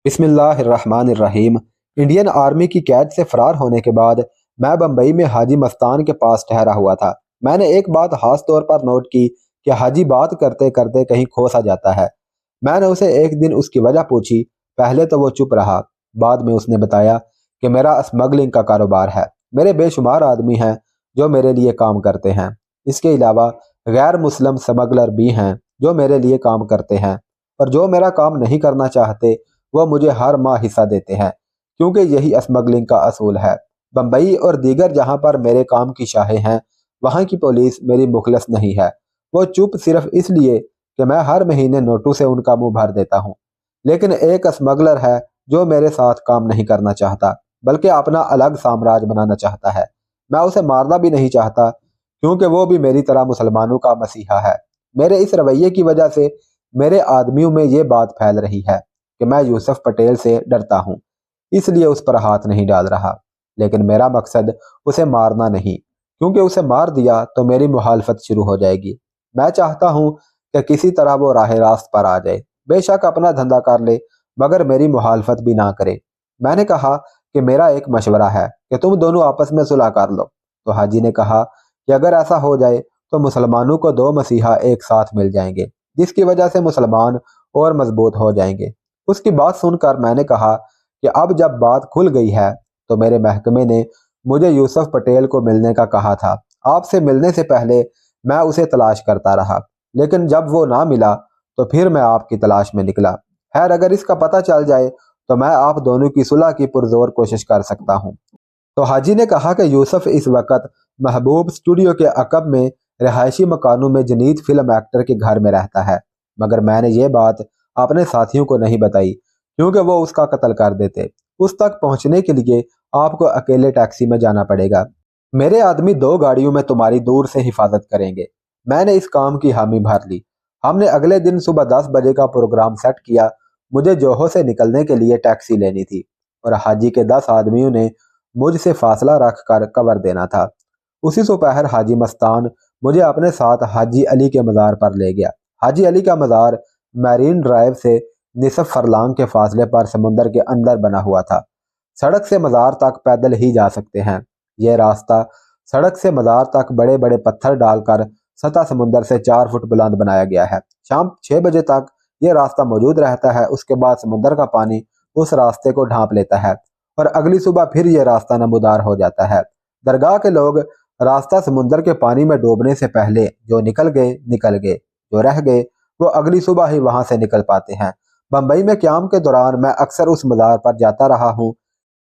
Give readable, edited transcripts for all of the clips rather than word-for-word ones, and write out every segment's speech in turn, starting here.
बिस्मिल्लाहिर्रहमानिर्रहीम। Indian army की कैद से फरार होने के बाद मैं बम्बई में हाजी मस्तान के पास ठहरा हुआ था। मैंने एक बात खास तौर पर नोट की कि हाजी बात करते करते कहीं खो सा जाता है। मैंने उसे एक दिन उसकी वजह पूछी। पहले तो वो चुप रहा, बाद में उसने बताया कि मेरा स्मगलिंग का कारोबार है। मेरे बेशुमार आदमी हैं जो मेरे लिए काम करते हैं। इसके अलावा गैर मुस्लिम स्मगलर भी हैं जो मेरे लिए काम करते हैं, और जो मेरा काम नहीं करना चाहते वो मुझे हर माह हिस्सा देते हैं, क्योंकि यही स्मगलिंग का असूल है। बम्बई और दीगर जहां पर मेरे काम की शाखें हैं, वहां की पुलिस मेरी मुखलस नहीं है। वो चुप सिर्फ इसलिए कि मैं हर महीने नोटों से उनका मुंह भर देता हूँ। लेकिन एक स्मगलर है जो मेरे साथ काम नहीं करना चाहता, बल्कि अपना अलग साम्राज्य बनाना चाहता है। मैं उसे मारना भी नहीं चाहता, क्योंकि वो भी मेरी तरह मुसलमानों का मसीहा है। मेरे इस रवैये की वजह से मेरे आदमियों में ये बात फैल रही है कि मैं यूसुफ पटेल से डरता हूँ, इसलिए उस पर हाथ नहीं डाल रहा। लेकिन मेरा मकसद उसे मारना नहीं, क्योंकि उसे मार दिया तो मेरी मुखालफत शुरू हो जाएगी। मैं चाहता हूँ कि किसी तरह वो राह रास्त पर आ जाए, बेशक अपना धंधा कर ले, मगर मेरी मुखालफत भी ना करे। मैंने कहा कि मेरा एक मशवरा है कि तुम दोनों आपस में सुलह कर लो। तो हाजी ने कहा कि अगर ऐसा हो जाए तो मुसलमानों को दो मसीहा एक साथ मिल जाएंगे, जिसकी वजह से मुसलमान और मजबूत हो जाएंगे। उसकी बात सुनकर मैंने कहा कि अब जब बात खुल गई है तो मेरे महकमे ने मुझे यूसुफ पटेल को मिलने का कहा था। आपसे मिलने से पहले मैं उसे तलाश करता रहा, लेकिन जब वो ना मिला तो फिर मैं आपकी तलाश में निकला। खैर, अगर इसका पता चल जाए तो मैं आप दोनों की सुलह की पुरजोर कोशिश कर सकता हूँ। तो हाजी ने कहा कि यूसुफ इस वक्त महबूब स्टूडियो के अकब में रिहायशी मकानों में जनीत फिल्म एक्टर के घर में रहता है, मगर मैंने ये बात अपने साथियों को नहीं बताई, क्योंकि वो उसका कत्ल कर देते। उस तक पहुंचने के लिए आपको अकेले टैक्सी में जाना पड़ेगा। मेरे आदमी दो गाड़ियों में तुम्हारी दूर से हिफाजत करेंगे। मैंने इस काम की हामी भर ली। हमने अगले दिन सुबह 10 बजे का प्रोग्राम सेट किया। मुझे जोहो से निकलने के लिए टैक्सी लेनी थी, और हाजी के 10 आदमियों ने मुझसे फासला रख कर कवर देना था। उसी दोपहर हाजी मस्तान मुझे अपने साथ हाजी अली के मज़ार पर ले गया। हाजी अली का मज़ार मैरीन ड्राइव से निसफ फरलांग के फासले पर समुंदर के अंदर बना हुआ था। सड़क से मज़ार तक पैदल ही जा सकते हैं। यह रास्ता सड़क से मज़ार तक बड़े बड़े पत्थर डालकर सतह समुंदर से 4 फुट बुलंद बनाया गया है। शाम 6 बजे तक यह रास्ता मौजूद रहता है। उसके बाद समुंदर का पानी उस रास्ते को ढांप लेता है, और अगली सुबह फिर यह रास्ता नमूदार हो जाता है। दरगाह के लोग रास्ता समुंदर के पानी में डूबने से पहले जो निकल गए, जो रह गए वो अगली सुबह ही वहां से निकल पाते हैं। बम्बई में क्याम के दौरान मैं अक्सर उस मज़ार पर जाता रहा हूँ।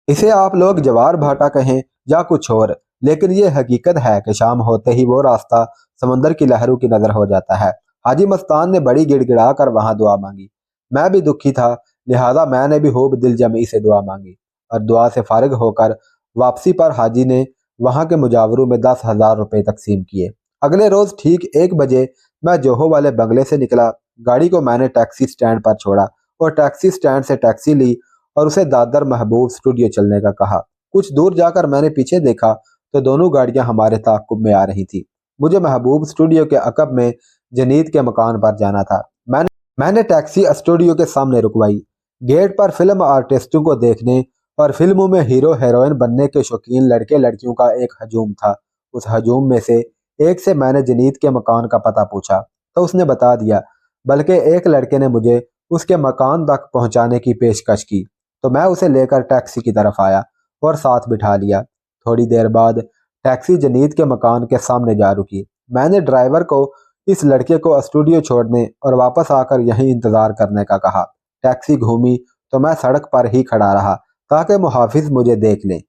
इसे आप लोग जवार भाटा कहें या कुछ और, लेकिन ये हकीकत है कि शाम होते ही वो रास्ता समुंदर की लहरों की नजर हो जाता है। हाजी मस्तान ने बड़ी गिड़गिड़ा कर वहां दुआ मांगी। मैं भी दुखी था, लिहाजा मैंने भी खूब दिल जमी से दुआ मांगी, और दुआ से फारिग होकर वापसी पर हाजी ने वहां के मुजावरों में 10,000 रुपये तकसीम किए। अगले रोज ठीक 1 बजे मैं जोहो वाले बंगले से निकला। गाड़ी को मैंने टैक्सी स्टैंड पर छोड़ा और टैक्सी स्टैंड से टैक्सी ली और उसे दादर महबूब स्टूडियो चलने का कहा। कुछ दूर जाकर मैंने पीछे देखा तो दोनों गाड़ियां हमारे ताक़ुब में आ रही थी। मुझे महबूब स्टूडियो के अकब में जनीत के मकान पर जाना था। मैंने टैक्सी स्टूडियो के सामने रुकवाई। गेट पर फिल्म आर्टिस्टों को देखने और फिल्मों में हीरो हीरोइन बनने के शौकीन लड़के लड़कियों का एक हजूम था। उस हजूम में से एक से मैंने जनीत के मकान का पता पूछा तो उसने बता दिया, बल्कि एक लड़के ने मुझे उसके मकान तक पहुंचाने की पेशकश की, तो मैं उसे लेकर टैक्सी की तरफ आया और साथ बिठा लिया। थोड़ी देर बाद टैक्सी जनीत के मकान के सामने जा रुकी। मैंने ड्राइवर को इस लड़के को स्टूडियो छोड़ने और वापस आकर यहीं इंतजार करने का कहा। टैक्सी घूमी तो मैं सड़क पर ही खड़ा रहा ताकि मुहाफिज मुझे देख लें।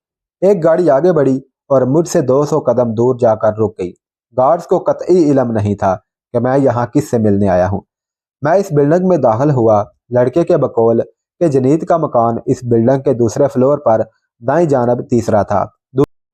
एक गाड़ी आगे बढ़ी और मुझसे 200 कदम दूर जाकर रुक गई। गार्ड्स को कतई इल्म नहीं था कि मैं यहाँ किससे मिलने आया हूँ। मैं इस बिल्डिंग में दाखिल हुआ। लड़के के बकौल के जनीत का मकान इस बिल्डिंग के दूसरे फ्लोर पर दाईं जानब तीसरा था।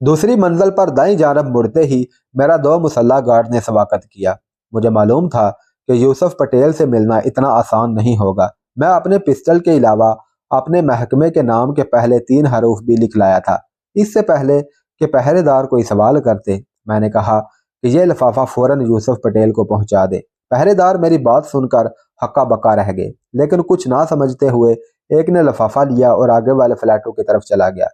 दूसरी मंजिल पर दाईं जानब मुड़ते ही मेरा 2 मुसल्ला गार्ड ने स्वागत किया। मुझे मालूम था कि यूसुफ पटेल से मिलना इतना आसान नहीं होगा। मैं अपने पिस्टल के अलावा अपने महकमे के नाम के पहले 3 हरूफ भी लिख लाया था। इससे पहले कि पहरेदार कोई सवाल करते, मैंने कहा कि यह लिफाफा फौरन यूसुफ पटेल को पहुंचा दे। पहरेदार मेरी बात सुनकर हक्का बक्का रह गए, लेकिन कुछ ना समझते हुए ایک نے لفافہ لیا اور آگے والے فلیٹوں کی طرف چلا گیا۔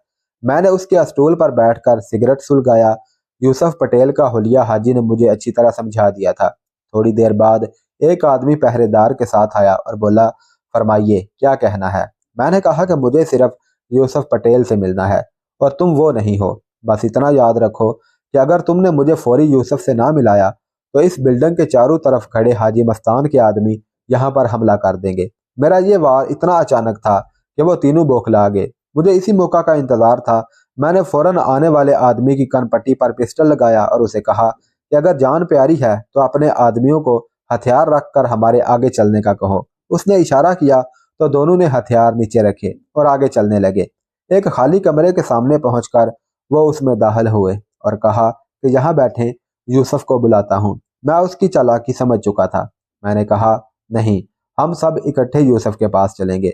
میں نے اس کے اسٹول پر بیٹھ کر سگریٹ سلگایا۔ یوسف پٹیل کا حلیہ حاجی نے مجھے اچھی طرح سمجھا دیا تھا۔ تھوڑی دیر بعد ایک آدمی پہرے دار کے ساتھ آیا اور بولا، فرمائیے کیا کہنا ہے؟ میں نے کہا کہ مجھے صرف یوسف پٹیل سے ملنا ہے اور تم وہ نہیں ہو۔ بس اتنا یاد رکھو کہ اگر تم نے مجھے فوری یوسف سے نہ ملایا تو اس بلڈنگ کے چاروں طرف کھڑے حاجی مستان کے آدمی یہاں پر حملہ کر دیں گے۔ میرا یہ وار اتنا اچانک تھا کہ وہ تینوں بوکھلا گئے۔ مجھے اسی موقع کا انتظار تھا۔ میں نے فوراً آنے والے آدمی کی کن پٹی پر پسٹل لگایا اور اسے کہا کہ اگر جان پیاری ہے تو اپنے آدمیوں کو ہتھیار رکھ کر ہمارے آگے چلنے کا کہو۔ اس نے اشارہ کیا تو دونوں نے ہتھیار نیچے رکھے اور آگے چلنے لگے۔ ایک خالی کمرے کے سامنے پہنچ کر وہ اس میں داخل ہوئے اور کہا کہ یہاں بیٹھیں، یوسف کو بلاتا ہوں۔ میں اس کی چالاکی سمجھ چکا تھا۔ میں نے کہا، نہیں، ہم سب اکٹھے یوسف کے پاس چلیں گے۔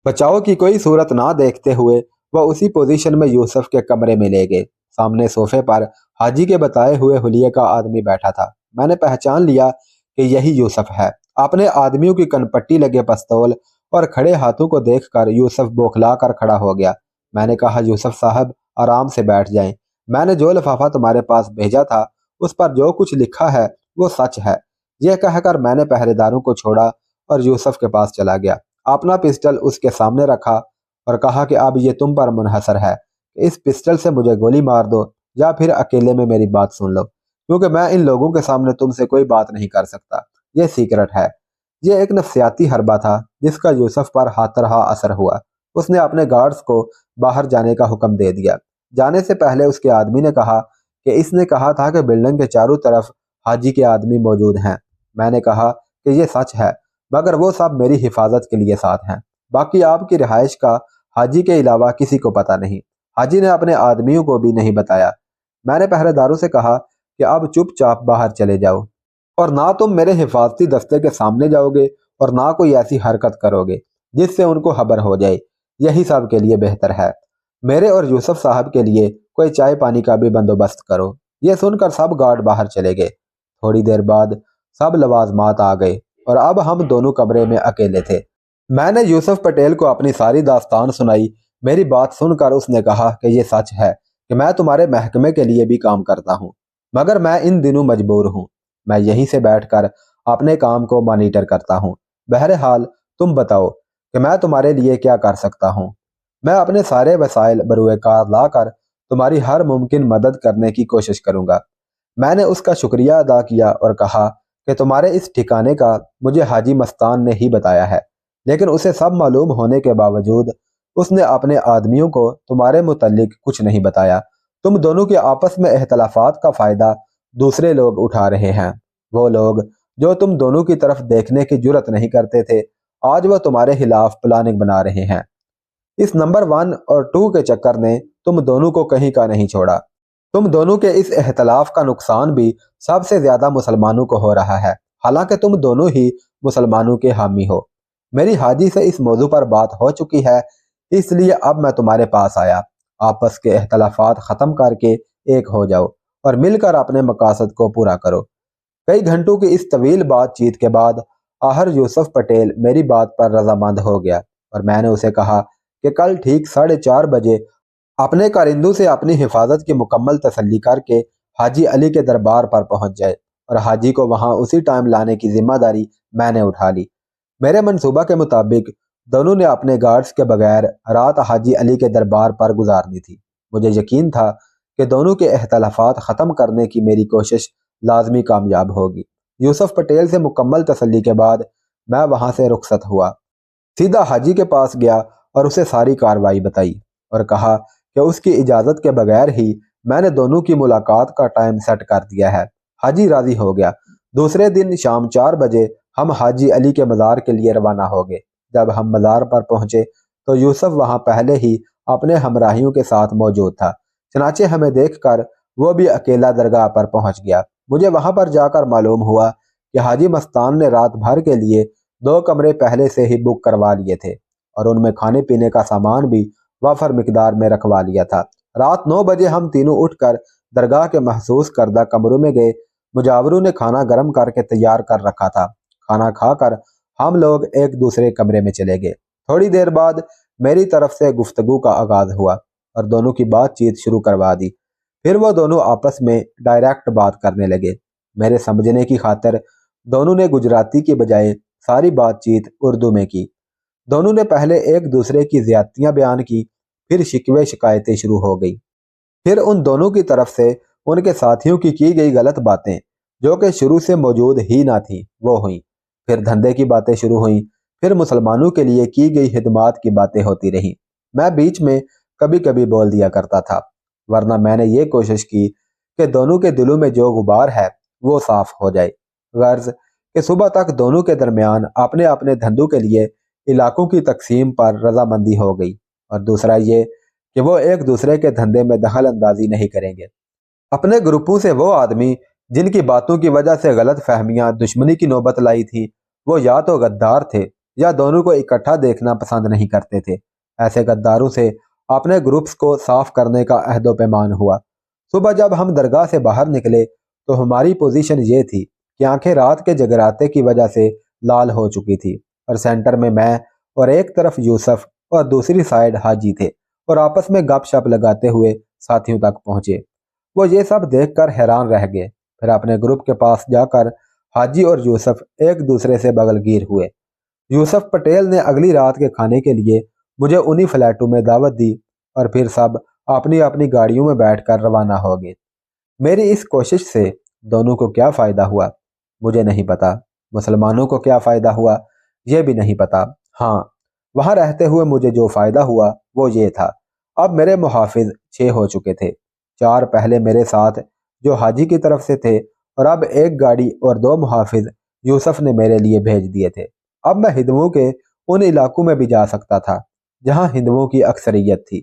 بچاؤ کی کوئی صورت نہ دیکھتے ہوئے وہ اسی پوزیشن میں یوسف کے کمرے میں لے گئے۔ سامنے صوفے پر حاجی کے بتائے ہوئے حلیے کا آدمی بیٹھا تھا۔ میں نے پہچان لیا کہ یہی یوسف ہے۔ اپنے آدمیوں کی کن پٹی لگے پستول اور کھڑے ہاتھوں کو دیکھ کر یوسف بوکھلا کر کھڑا ہو گیا۔ میں نے کہا، یوسف صاحب آرام سے بیٹھ جائیں۔ میں نے جو لفافہ تمہارے پاس بھیجا تھا اس پر جو کچھ لکھا ہے وہ سچ ہے۔ یہ کہہ کر میں نے پہرے داروں کو چھوڑا اور یوسف کے پاس چلا گیا۔ اپنا پسٹل اس کے سامنے رکھا اور کہا کہ اب یہ تم پر منحصر ہے کہ اس پسٹل سے مجھے گولی مار دو یا پھر اکیلے میں میری بات سن لو، کیونکہ میں ان لوگوں کے سامنے تم سے کوئی بات نہیں کر سکتا۔ یہ سیکرٹ ہے۔ یہ ایک نفسیاتی حربہ تھا جس کا یوسف پر ہاتھ رہا اثر ہوا۔ اس نے اپنے گارڈز کو باہر جانے کا حکم دے دیا۔ جانے سے پہلے اس کے آدمی نے کہا کہ اس نے کہا تھا کہ بلڈنگ کے چاروں طرف حاجی کے آدمی موجود ہیں۔ میں نے کہا کہ یہ سچ ہے، مگر وہ سب میری حفاظت کے لیے ساتھ ہیں۔ باقی آپ کی رہائش کا حاجی کے علاوہ کسی کو پتہ نہیں۔ حاجی نے اپنے آدمیوں کو بھی نہیں بتایا۔ میں نے پہرے داروں سے کہا کہ اب چپ چاپ باہر چلے جاؤ اور نہ تم میرے حفاظتی دستے کے سامنے جاؤ گے اور نہ کوئی ایسی حرکت کرو گے جس سے ان کو خبر ہو جائے۔ یہی سب کے لیے بہتر ہے۔ میرے اور یوسف صاحب کے لیے کوئی چائے پانی کا بھی بندوبست کرو۔ یہ سن کر سب گارڈ باہر چلے گئے۔ تھوڑی دیر بعد سب لوازمات آ گئے اور اب ہم دونوں کمرے میں اکیلے تھے۔ میں نے یوسف پٹیل کو اپنی ساری داستان سنائی۔ میری بات سن کر اس نے کہا کہ یہ سچ ہے کہ میں تمہارے محکمے کے لیے بھی کام کرتا ہوں، مگر میں ان دنوں مجبور ہوں۔ میں یہیں سے بیٹھ کر اپنے کام کو مانیٹر کرتا ہوں۔ بہرحال تم بتاؤ کہ میں تمہارے لیے کیا کر سکتا ہوں۔ میں اپنے سارے وسائل بروئے کار لا کر تمہاری ہر ممکن مدد کرنے کی کوشش کروں گا۔ میں نے اس کا شکریہ ادا کیا اور کہا کہ تمہارے اس ٹھکانے کا مجھے حاجی مستان نے ہی بتایا ہے، لیکن اسے سب معلوم ہونے کے باوجود اس نے اپنے آدمیوں کو تمہارے متعلق کچھ نہیں بتایا۔ تم دونوں کے آپس میں اختلافات کا فائدہ دوسرے لوگ اٹھا رہے ہیں۔ وہ لوگ جو تم دونوں کی طرف دیکھنے کی جرت نہیں کرتے تھے، آج وہ تمہارے خلاف پلاننگ بنا رہے ہیں۔ اس نمبر 1 اور 2 کے چکر نے تم دونوں کو کہیں کا نہیں چھوڑا۔ تم دونوں کے اس اختلاف کا نقصان بھی سب سے زیادہ مسلمانوں کو ہو رہا ہے، حالانکہ تم دونوں ہی مسلمانوں کے حامی ہو۔ میری حاجی سے اس موضوع پر بات ہو چکی ہے، اس لیے اب میں تمہارے پاس آیا۔ آپس کے اختلافات ختم کر کے ایک ہو جاؤ اور مل کر اپنے مقاصد کو پورا کرو۔ کئی گھنٹوں کی اس طویل بات چیت کے بعد آخر یوسف پٹیل میری بات پر رضامند ہو گیا اور میں نے اسے کہا کہ کل ٹھیک 4:30 بجے اپنے کارندوں سے اپنی حفاظت کی مکمل تسلی کر کے حاجی علی کے دربار پر پہنچ جائے اور حاجی کو وہاں اسی ٹائم لانے کی ذمہ داری میں نے اٹھا لی۔ میرے منصوبہ کے مطابق دونوں نے اپنے گارڈز کے بغیر رات حاجی علی کے دربار پر گزارنی تھی۔ مجھے یقین تھا کہ دونوں کے اختلافات ختم کرنے کی میری کوشش لازمی کامیاب ہوگی۔ یوسف پٹیل سے مکمل تسلی کے بعد میں وہاں سے رخصت ہوا، سیدھا حاجی کے پاس گیا اور اسے ساری کارروائی بتائی اور کہا کہ اس کی اجازت کے بغیر ہی میں نے دونوں کی ملاقات کا ٹائم سیٹ کر دیا ہے۔ حاجی راضی ہو گیا۔ دوسرے دن شام 4 بجے ہم حاجی علی کے مزار کے لیے روانہ ہو گئے۔ جب ہم مزار پر پہنچے تو یوسف وہاں پہلے ہی اپنے ہمراہیوں کے ساتھ موجود تھا، چنانچہ ہمیں دیکھ کر وہ بھی اکیلا درگاہ پر پہنچ گیا۔ مجھے وہاں پر جا کر معلوم ہوا کہ حاجی مستان نے رات بھر کے لیے 2 کمرے پہلے سے ہی بک کروا لیے تھے اور ان میں کھانے پینے کا سامان بھی وافر مقدار میں رکھوا لیا تھا۔ رات 9 بجے ہم تینوں اٹھ کر درگاہ کے محسوس کردہ کمروں میں گئے۔ مجاوروں نے کھانا گرم کر کے تیار کر رکھا تھا۔ کھانا کھا کر ہم لوگ ایک دوسرے کمرے میں چلے گئے۔ تھوڑی دیر بعد میری طرف سے گفتگو کا آغاز ہوا اور دونوں کی بات چیت شروع کروا دی۔ پھر وہ دونوں آپس میں ڈائریکٹ بات کرنے لگے۔ میرے سمجھنے کی خاطر دونوں نے گجراتی کی بجائے ساری بات چیت اردو میں کی۔ دونوں نے پہلے ایک دوسرے کی زیادتیاں بیان کی، پھر شکوے شکایتیں شروع ہو گئی۔ پھر ان دونوں کی طرف سے ان کے ساتھیوں کی گئی غلط باتیں جو کہ شروع سے موجود ہی نہ تھیں وہ ہوئیں۔ پھر دھندے کی باتیں شروع ہوئیں، پھر مسلمانوں کے لیے کی گئی خدمات کی باتیں ہوتی رہیں۔ میں بیچ میں کبھی کبھی بول دیا کرتا تھا، ورنہ میں نے یہ کوشش کی کہ دونوں کے دلوں میں جو غبار ہے وہ صاف ہو جائے۔ غرض کہ صبح تک دونوں کے درمیان اپنے اپنے دھندوں کے لیے علاقوں کی تقسیم پر رضامندی ہو گئی، اور دوسرا یہ کہ وہ ایک دوسرے کے دھندے میں دخل اندازی نہیں کریں گے۔ اپنے گروپوں سے وہ آدمی جن کی باتوں کی وجہ سے غلط فہمیاں دشمنی کی نوبت لائی تھی، وہ یا تو غدار تھے یا دونوں کو اکٹھا دیکھنا پسند نہیں کرتے تھے۔ ایسے غداروں سے اپنے گروپس کو صاف کرنے کا عہد و پیمان ہوا۔ صبح جب ہم درگاہ سے باہر نکلے تو ہماری پوزیشن یہ تھی کہ آنکھیں رات کے جگراتے کی وجہ سے لال ہو چکی تھی، اور سینٹر میں اور ایک طرف یوسف اور دوسری سائیڈ حاجی تھے، اور آپس میں گپ شپ لگاتے ہوئے ساتھیوں تک پہنچے۔ وہ یہ سب دیکھ کر حیران رہ گئے۔ پھر اپنے گروپ کے پاس جا کر حاجی اور یوسف ایک دوسرے سے بغل گیر ہوئے۔ یوسف پٹیل نے اگلی رات کے کھانے کے لیے مجھے انہی فلیٹوں میں دعوت دی، اور پھر سب اپنی اپنی گاڑیوں میں بیٹھ کر روانہ ہو گئے۔ میری اس کوشش سے دونوں کو کیا فائدہ ہوا مجھے نہیں پتا، مسلمانوں کو کیا فائدہ ہوا یہ بھی نہیں پتا۔ ہاں، وہاں رہتے ہوئے مجھے جو فائدہ ہوا وہ یہ تھا، اب میرے محافظ 6 ہو چکے تھے۔ 4 پہلے میرے ساتھ جو حاجی کی طرف سے تھے، اور اب ایک گاڑی اور 2 محافظ یوسف نے میرے لیے بھیج دیے تھے۔ اب میں ہندوؤں کے ان علاقوں میں بھی جا سکتا تھا جہاں ہندوؤں کی اکثریت تھی۔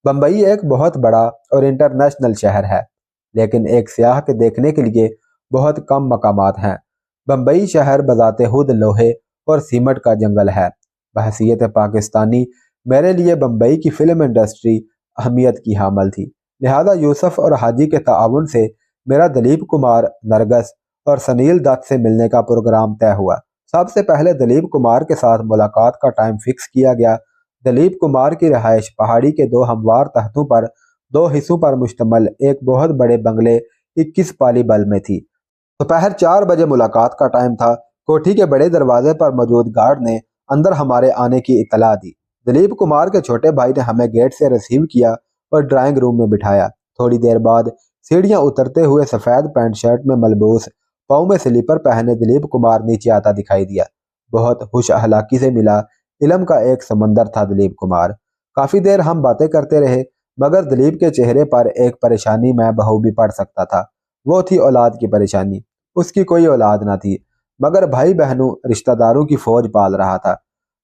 بمبئی ایک بہت بڑا اور انٹرنیشنل شہر ہے، لیکن ایک سیاح کے دیکھنے کے لیے بہت کم مقامات ہیں۔ بمبئی شہر بذات خود لوہے اور سیمٹ کا جنگل ہے۔ بحیثیت پاکستانی میرے لیے بمبئی کی فلم انڈسٹری اہمیت کی حامل تھی، لہذا یوسف اور حاجی کے تعاون سے میرا دلیپ کمار، نرگس اور سنیل دت سے ملنے کا پروگرام طے ہوا۔ سب سے پہلے دلیپ کمار کے ساتھ ملاقات کا ٹائم فکس کیا گیا۔ دلیپ کمار کی رہائش پہاڑی کے 2 ہموار تختوں پر 2 حصوں پر مشتمل ایک بہت بڑے بنگلے 21 پالی بل میں تھی۔ دوپہر 4 بجے ملاقات کا ٹائم تھا۔ کوٹھی کے بڑے دروازے پر موجود گارڈ نے اندر ہمارے آنے کی اطلاع دی۔ دلیپ کمار کے چھوٹے بھائی نے ہمیں گیٹ سے ریسیو کیا اور ڈرائنگ روم میں بٹھایا۔ تھوڑی دیر بعد سیڑھیاں اترتے ہوئے سفید پینٹ شرٹ میں ملبوس، پاؤں میں سلیپر پہنے دلیپ کمار نیچے آتا دکھائی دیا۔ بہت خوش اخلاقی سے ملا، علم کا ایک سمندر تھا دلیپ کمار۔ کافی دیر ہم باتیں کرتے رہے، مگر دلیپ کے چہرے پر ایک پریشانی میں بخوبی پڑھ سکتا تھا۔ وہ تھی اولاد کی پریشانی۔ اس کی کوئی اولاد نہ تھی، مگر بھائی بہنوں رشتہ داروں کی فوج پال رہا تھا۔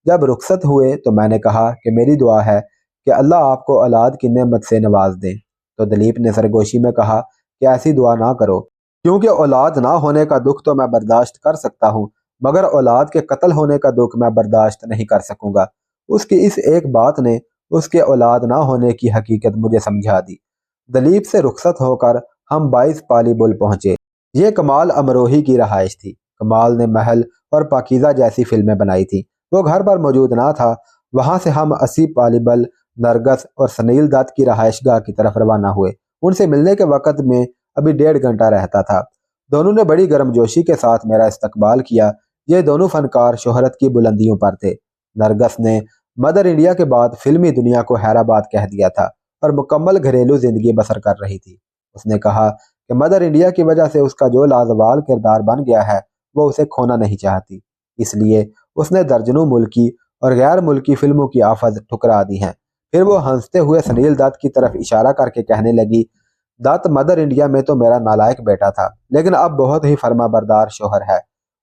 جب رخصت ہوئے تو میں نے کہا کہ میری دعا ہے کہ اللہ آپ کو اولاد کی نعمت سے نواز دے، تو دلیپ نے سرگوشی میں کہا کہ ایسی دعا نہ کرو، کیونکہ اولاد نہ ہونے کا دکھ تو میں برداشت کر سکتا ہوں، مگر اولاد کے قتل ہونے کا دکھ میں برداشت نہیں کر سکوں گا۔ اس کی اس ایک بات نے اس کے اولاد نہ ہونے کی حقیقت مجھے سمجھا دی۔ دلیپ سے رخصت ہو کر ہم 22 پالی بل پہنچے۔ یہ کمال امروہی کی رہائش تھی۔ کمال نے محل اور پاکیزہ جیسی فلمیں بنائی تھیں، وہ گھر پر موجود نہ تھا۔ وہاں سے ہم 80 پالی بل، نرگس اور سنیل دت کی رہائش گاہ کی طرف روانہ ہوئے۔ ان سے ملنے کے وقت میں ابھی 1.5 گھنٹہ رہتا تھا۔ دونوں نے بڑی گرمجوشی کے ساتھ میرا استقبال کیا۔ یہ دونوں فنکار شہرت کی بلندیوں پر تھے۔ نرگس نے مدر انڈیا کے بعد فلمی دنیا کو حیرآباد کہہ دیا تھا اور مکمل گھریلو زندگی بسر کر رہی تھی۔ اس نے کہا کہ مدر انڈیا کی وجہ سے اس کا جو لازوال کردار بن گیا ہے وہ اسے کھونا نہیں چاہتی، اس لیے اس نے درجنوں ملکی اور غیر ملکی فلموں کی آفز ٹھکرا دی ہیں۔ پھر وہ ہنستے ہوئے سنیل دت کی طرف اشارہ کر کے کہنے لگی، دت مدر انڈیا میں تو میرا نالائق بیٹا تھا، لیکن اب بہت ہی فرما بردار شوہر ہے۔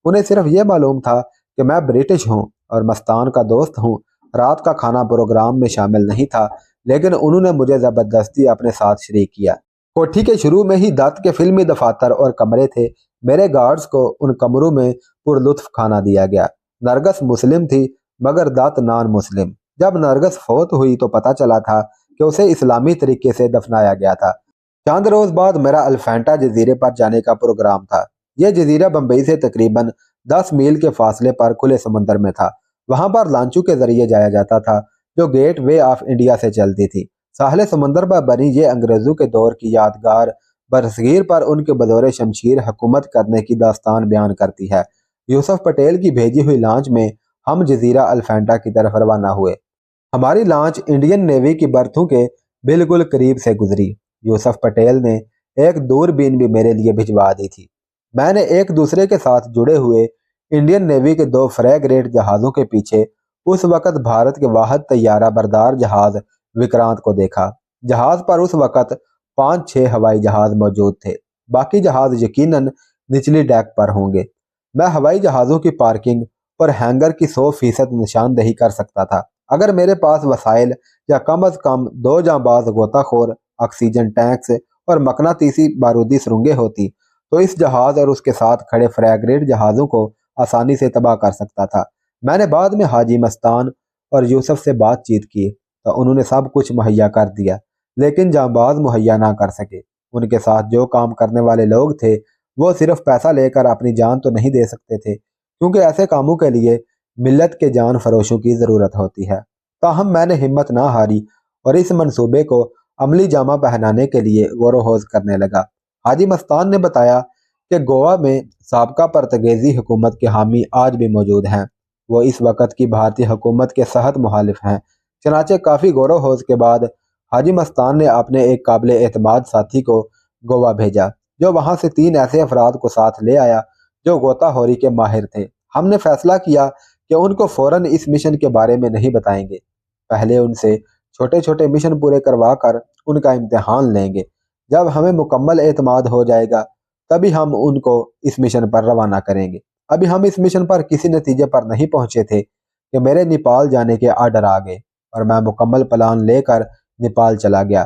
انہیں صرف یہ معلوم تھا کہ میں برٹش ہوں اور مستان کا دوست ہوں۔ رات کا کھانا پروگرام میں شامل نہیں تھا، لیکن انہوں نے مجھے زبردستی اپنے ساتھ شریک کیا۔ کوٹھی کے شروع میں ہی دت کے فلمی دفاتر اور کمرے تھے۔ میرے گارڈز کو ان کمروں میں پر لطف کھانا دیا گیا۔ نرگس مسلم تھی مگر دت نان مسلم۔ جب نرگس فوت ہوئی تو پتہ چلا تھا کہ اسے اسلامی طریقے سے دفنایا گیا تھا۔ چند روز بعد میرا الفینٹا جزیرے پر جانے کا پروگرام تھا۔ یہ جزیرہ بمبئی سے تقریباً 10 میل کے فاصلے پر کھلے سمندر میں تھا۔ वहां पर लांचों के जरिए जाया जाता था, जो गेट वे ऑफ इंडिया से चलती थी। साहिल समंदर पर बनी ये अंग्रेजों के दौर की यादगार बरसगीर पर उनके बदौर शमशीर हुकूमत करने की दास्तान बयान करती है। यूसुफ पटेल की भेजी हुई लांच में हम जजीरा अल्फेंटा की तरफ रवाना हुए। हमारी लांच इंडियन नेवी की बर्थों के बिल्कुल करीब से गुजरी। यूसुफ पटेल ने एक दूरबीन भी मेरे लिए भिजवा दी थी। मैंने एक दूसरे के साथ जुड़े हुए इंडियन नेवी के दो फ्रैगेट जहाज़ों के पीछे उस वक़्त भारत के वाहद तैयारा बरदार जहाज़ विक्रांत को देखा। जहाज़ पर उस वक़्त 5-6 हवाई जहाज़ मौजूद थे। बाकी जहाज़ यकीनन निचली डेक पर होंगे। मैं हवाई जहाज़ों की पार्किंग और हैंगर की 100% निशानदेही कर सकता था। अगर मेरे पास वसाइल या कम अज़ कम 2 जांबाज गोताखोर, ऑक्सीजन टैंक्स और मकनातीसी बारूदी सुरंगें होती, तो इस जहाज़ और उसके साथ खड़े फ्रैगेट जहाज़ों को आसानी से तबाह कर सकता था। मैंने बाद में हाजी मस्तान और यूसुफ से बातचीत की तो उन्होंने सब कुछ मुहैया कर दिया, लेकिन जांबाज मुहैया ना कर सके। उनके साथ जो काम करने वाले लोग थे, वो सिर्फ पैसा लेकर अपनी जान तो नहीं दे सकते थे, क्योंकि ऐसे कामों के लिए मिल्लत के जान फरोशों की ज़रूरत होती है। ताहम मैंने हिम्मत ना हारी और इस मंसूबे को अमली जामा पहनाने के लिए गौर-व-होज करने लगा। हाजी मस्तान ने बताया कि गोवा में साबका पुर्तगाली हुकूमत के हामी आज भी मौजूद हैं। वो इस वक्त की भारतीय हुकूमत के सख्त मुखालिफ हैं। चनाचे काफ़ी गौर-व-होज के बाद हाजी मस्तान ने अपने एक काबिल एतमाद साथी को गोवा भेजा, जो वहाँ से 3 ऐसे अफराद को साथ ले आया जो गोताखोरी के माहिर थे। हमने फैसला किया कि उनको फ़ौरन इस मिशन के बारे में नहीं बताएंगे, पहले उनसे छोटे छोटे मिशन पूरे करवा कर उनका इम्तिहान लेंगे। जब हमें मुकम्मल एतमाद हो जाएगा, तभी हम उनको इस मिशन पर रवाना करेंगे। अभी हम इस मिशन पर किसी नतीजे पर नहीं पहुंचे थे कि मेरे नेपाल जाने के आर्डर आ गए और मैं मुकम्मल प्लान लेकर नेपाल चला गया।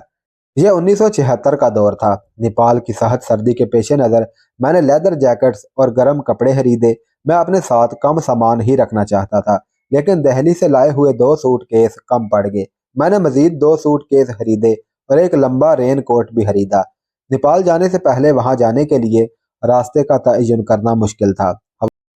यह 1976 का दौर था। नेपाल की सख्त सर्दी के पेश नज़र मैंने लेदर जैकेट्स और गर्म कपड़े खरीदे। मैं अपने साथ कम सामान ही रखना चाहता था, लेकिन दिल्ली से लाए हुए 2 सूटकेस कम पड़ गए। मैंने मजीद 2 सूटकेस खरीदे और एक लंबा रेन कोट भी खरीदा। नेपाल जाने से पहले वहां जाने के लिए रास्ते का तयन करना मुश्किल था।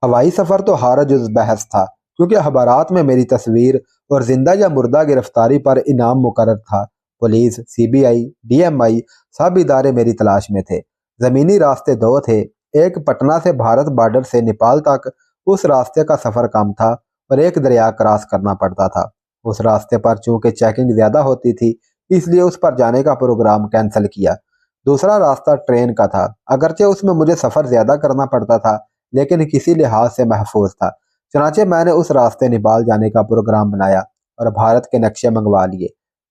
हवाई सफ़र तो हारज उस बहस था, क्योंकि अखबारात में मेरी तस्वीर और जिंदा या मुर्दा गिरफ्तारी पर इनाम मुकर्रर था। पुलिस, CBI, DMI सब इदारे मेरी तलाश में थे। ज़मीनी रास्ते 2 थे। एक पटना से भारत बॉर्डर से नेपाल तक, उस रास्ते का सफ़र कम था और एक दरिया क्रॉस करना पड़ता था। उस रास्ते पर चूंकि चेकिंग ज़्यादा होती थी, इसलिए उस पर जाने का प्रोग्राम कैंसिल किया। दूसरा रास्ता ट्रेन का था। अगरचे उसमें मुझे सफ़र ज़्यादा करना पड़ता था, लेकिन किसी लिहाज से महफूज था। चनाचे मैंने उस रास्ते नेपाल जाने का प्रोग्राम बनाया और भारत के नक्शे मंगवा लिए।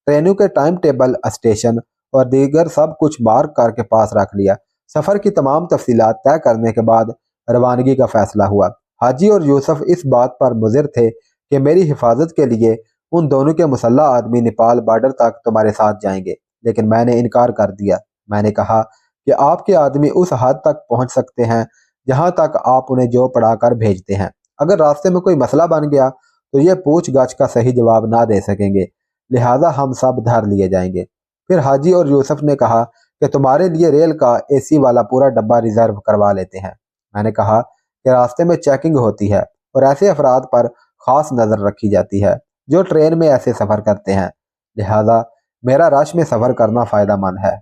ट्रेनों के टाइम टेबल, स्टेशन और दीगर सब कुछ मार्क करके पास रख लिया। सफ़र की तमाम तफसीलात तय करने के बाद रवानगी का फैसला हुआ। हाजी और यूसुफ इस बात पर मुज़िर थे कि मेरी हिफाजत के लिए उन दोनों के मुसल्लह आदमी नेपाल बॉर्डर तक तुम्हारे साथ जाएंगे, लेकिन मैंने इनकार कर दिया। मैंने कहा कि आपके आदमी उस हद तक पहुंच सकते हैं जहां तक आप उन्हें जो पढ़ाकर भेजते हैं। अगर रास्ते में कोई मसला बन गया तो ये पूछ गछ का सही जवाब ना दे सकेंगे, लिहाजा हम सब धर लिए जाएंगे। फिर हाजी और यूसुफ ने कहा कि तुम्हारे लिए रेल का AC वाला पूरा डब्बा रिजर्व करवा लेते हैं। मैंने कहा कि रास्ते में चेकिंग होती है और ऐसे अफराद पर खास नज़र रखी जाती है जो ट्रेन में ऐसे सफ़र करते हैं, लिहाजा मेरा रश में सफ़र करना फ़ायदा मंद है,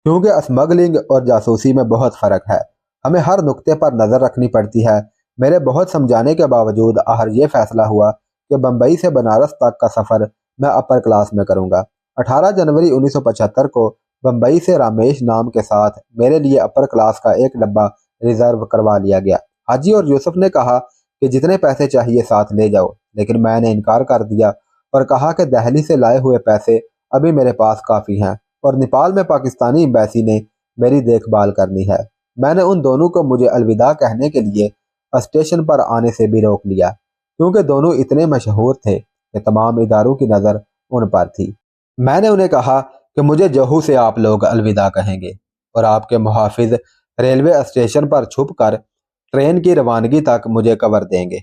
क्योंकि स्मगलिंग और जासूसी में बहुत फ़र्क है। हमें हर नुक्ते पर नज़र रखनी पड़ती है। मेरे बहुत समझाने के बावजूद आखिर ये फैसला हुआ कि बम्बई से बनारस तक का सफ़र मैं अपर क्लास में करूँगा। 18 जनवरी 1975 को बम्बई से रामेश नाम के साथ मेरे लिए अपर क्लास का एक डब्बा रिजर्व करवा लिया गया। हाजी और यूसुफ ने कहा कि जितने पैसे चाहिए साथ ले जाओ, लेकिन मैंने इनकार कर दिया और कहा कि दिल्ली से लाए हुए पैसे अभी मेरे पास काफ़ी हैं और नेपाल में पाकिस्तानी एम्बेसी ने मेरी देखभाल करनी है। मैंने उन दोनों को मुझे अलविदा कहने के लिए स्टेशन पर आने से भी रोक लिया, क्योंकि दोनों इतने मशहूर थे कि तमाम इदारों की नज़र उन पर थी। मैंने उन्हें कहा कि मुझे जहू से आप लोग अलविदा कहेंगे और आपके मुहाफिज रेलवे स्टेशन पर छुप कर ट्रेन की रवानगी तक मुझे कवर देंगे।